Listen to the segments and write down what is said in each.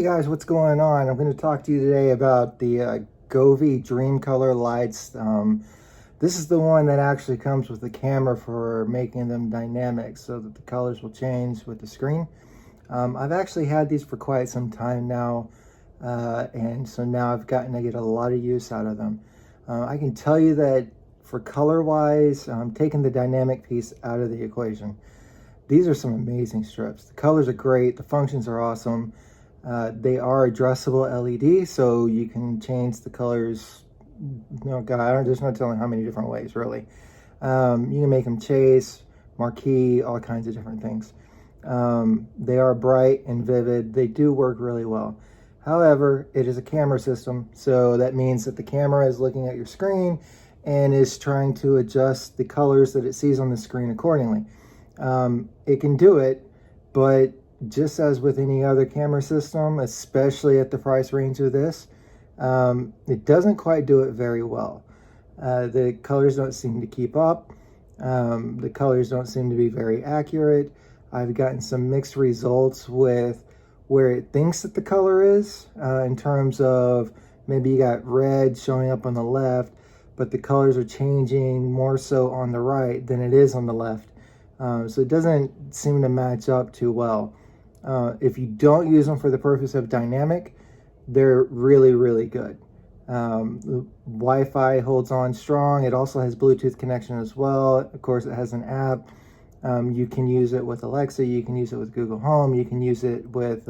guys, what's going on? I'm going to talk to you today about the Govee Dreamcolor lights. This is the one that actually comes with the camera for making them dynamic so that the colors will change with the screen. I've actually had these for quite some time now, and so now I've gotten to get a lot of use out of them. I can tell you that for color-wise, taking the dynamic piece out of the equation, these are some amazing strips. The colors are great, the functions are awesome. They are addressable LED, so you can change the colors. No, God, there's no telling how many different ways, really. You can make them chase, marquee, all kinds of different things. They are bright and vivid. They do work really well. However, it is a camera system, so that means that the camera is looking at your screen and is trying to adjust the colors that it sees on the screen accordingly. It can do it, but just as with any other camera system, especially at the price range of this, it doesn't quite do it very well. The colors don't seem to keep up. The colors don't seem to be very accurate. I've gotten some mixed results with where it thinks that the color is, in terms of maybe you got red showing up on the left, but the colors are changing more so on the right than it is on the left. So it doesn't seem to match up too well. If you don't use them for the purpose of dynamic, they're really, really good. The Wi-Fi holds on strong. It also has Bluetooth connection as well. Of course, it has an app. You can use it with Alexa. You can use it with Google Home. You can use it with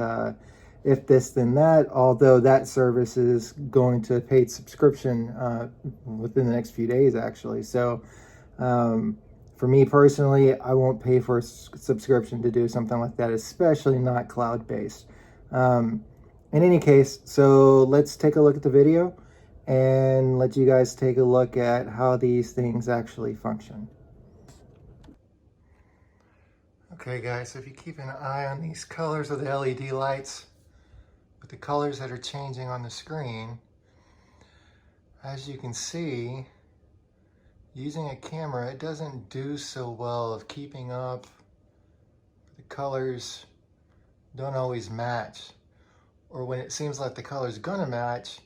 If This Then That, although that service is going to a paid subscription within the next few days, actually. So for me personally, I won't pay for a subscription to do something like that, especially not cloud-based. In any case, so let's take a look at the video and let you guys take a look at how these things actually function. Okay guys, so if you keep an eye on these colors of the LED lights, with the colors that are changing on the screen, as you can see, using a camera, it doesn't do so well of keeping up. The colors don't always match. Or when it seems like the color's gonna match,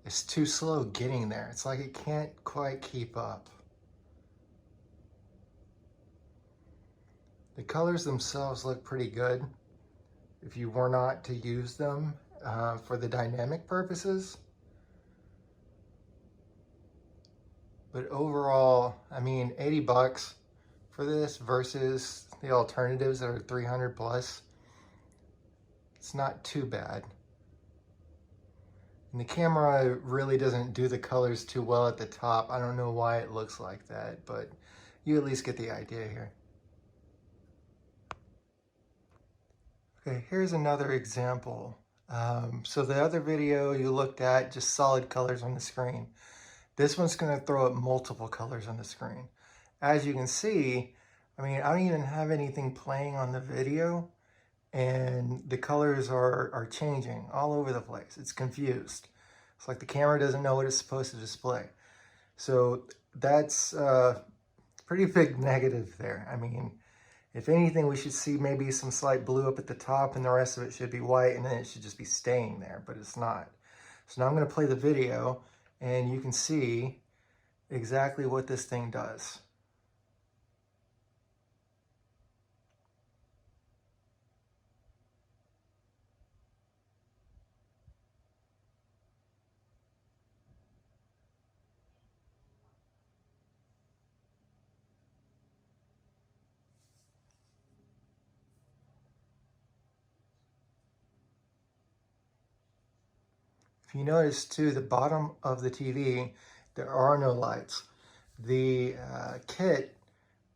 it's too slow getting there. It's like it can't quite keep up. The colors themselves look pretty good if you were not to use them for the dynamic purposes. But overall, I mean, 80 bucks for this versus the alternatives that are 300 plus. It's not too bad. And the camera really doesn't do the colors too well at the top. I don't know why it looks like that, but you at least get the idea here. Okay, here's another example. So the other video you looked at, just solid colors on the screen. This one's going to throw up multiple colors on the screen. As you can see, I mean, I don't even have anything playing on the video, and the colors are changing all over the place. It's confused. It's like the camera doesn't know what it's supposed to display. So that's a pretty big negative there. I mean, if anything, we should see maybe some slight blue up at the top and the rest of it should be white, and then it should just be staying there, but it's not. So now I'm going to play the video and you can see exactly what this thing does. If you notice too, the bottom of the TV, there are no lights. The kit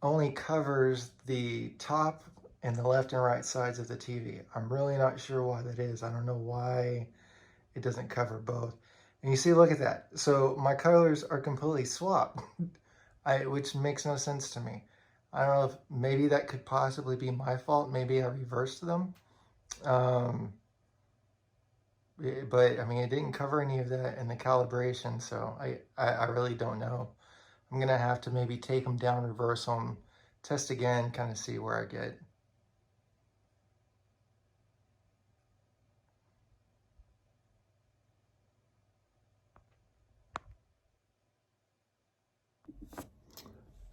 only covers the top and the left and right sides of the TV. I'm really not sure why that is. I don't know why it doesn't cover both. And you see, look at that. So my colors are completely swapped, which makes no sense to me. I don't know if maybe that could possibly be my fault. Maybe I reversed them. But I mean, it didn't cover any of that in the calibration, so I really don't know. I'm gonna have to maybe take them down, reverse them, test again, kind of see where I get.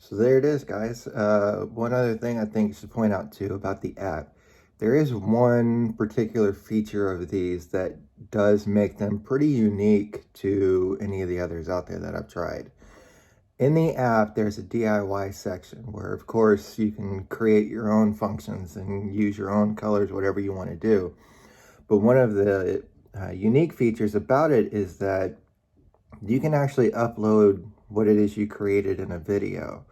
So there it is, guys. One other thing I think you should point out too about the app. There is one particular feature of these that does make them pretty unique to any of the others out there that I've tried. In the app, there's a DIY section where, of course, you can create your own functions and use your own colors, whatever you want to do. But one of the unique features about it is that you can actually upload what it is you created in a video.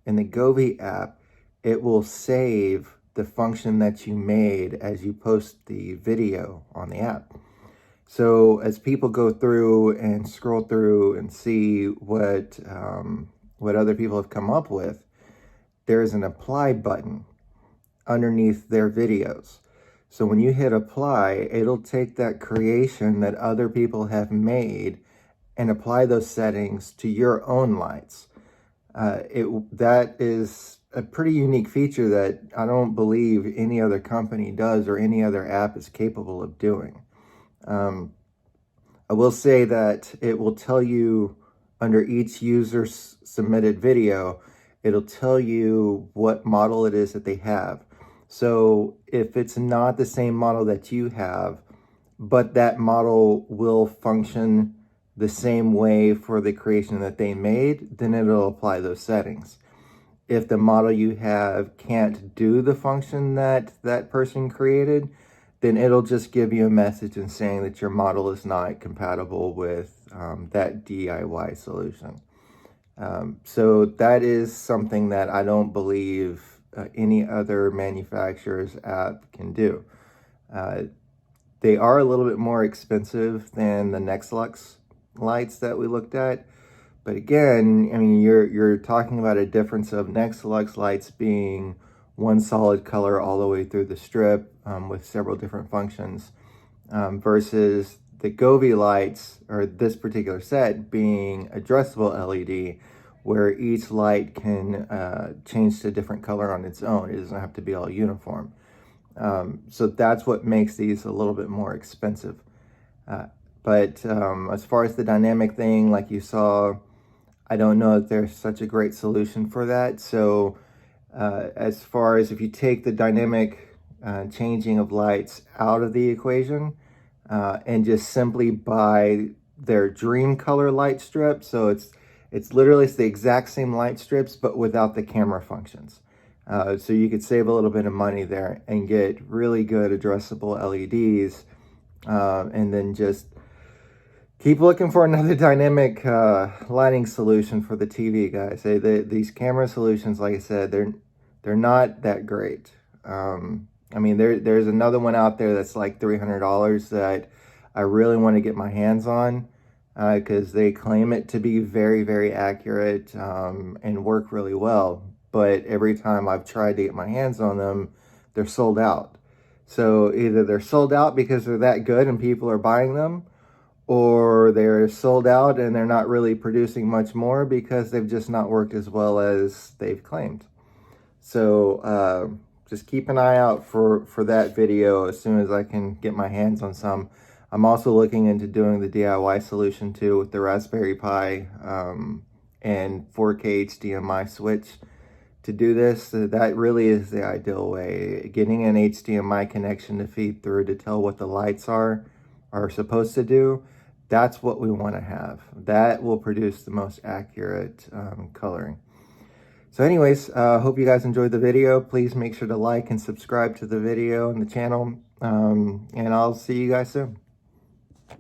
In the Govee app, it will save the function that you made as you post the video on the app. So as people go through and scroll through and see what other people have come up with, there's an apply button underneath their videos. So when you hit apply, it'll take that creation that other people have made and apply those settings to your own lights. That is a pretty unique feature that I don't believe any other company does or any other app is capable of doing. I will say that it will tell you under each user's submitted video, it'll tell you what model it is that they have. So if it's not the same model that you have, but that model will function the same way for the creation that they made, then it'll apply those settings. If the model you have can't do the function that that person created, then it'll just give you a message and saying that your model is not compatible with that DIY solution. So that is something that I don't believe any other manufacturer's app can do. They are a little bit more expensive than the Nexlux lights that we looked at. But again, I mean, you're talking about a difference of Nexlux lights being one solid color all the way through the strip with several different functions versus the Govee lights, or this particular set, being addressable LED, where each light can change to a different color on its own. It doesn't have to be all uniform. So that's what makes these a little bit more expensive. But as far as the dynamic thing, like you saw, I don't know if there's such a great solution for that. So as far as if you take the dynamic changing of lights out of the equation and just simply buy their Dreamcolor light strip, so it's literally the exact same light strips but without the camera functions. So you could save a little bit of money there and get really good addressable LEDs and then just keep looking for another dynamic lighting solution for the TV, guys. These camera solutions, like I said, they're not that great. I mean, there's another one out there that's like $300 that I really want to get my hands on because they claim it to be very, very accurate and work really well. But every time I've tried to get my hands on them, they're sold out. So either they're sold out because they're that good and people are buying them, or they're sold out and they're not really producing much more because they've just not worked as well as they've claimed. So just keep an eye out for that video as soon as I can get my hands on some. I'm also looking into doing the DIY solution too with the Raspberry Pi and 4K HDMI switch to do this. That really is the ideal way. Getting an HDMI connection to feed through to tell what the lights are supposed to do, that's what we want to have. That will produce the most accurate coloring. So anyways, hope you guys enjoyed the video. Please make sure to like and subscribe to the video and the channel. And I'll see you guys soon.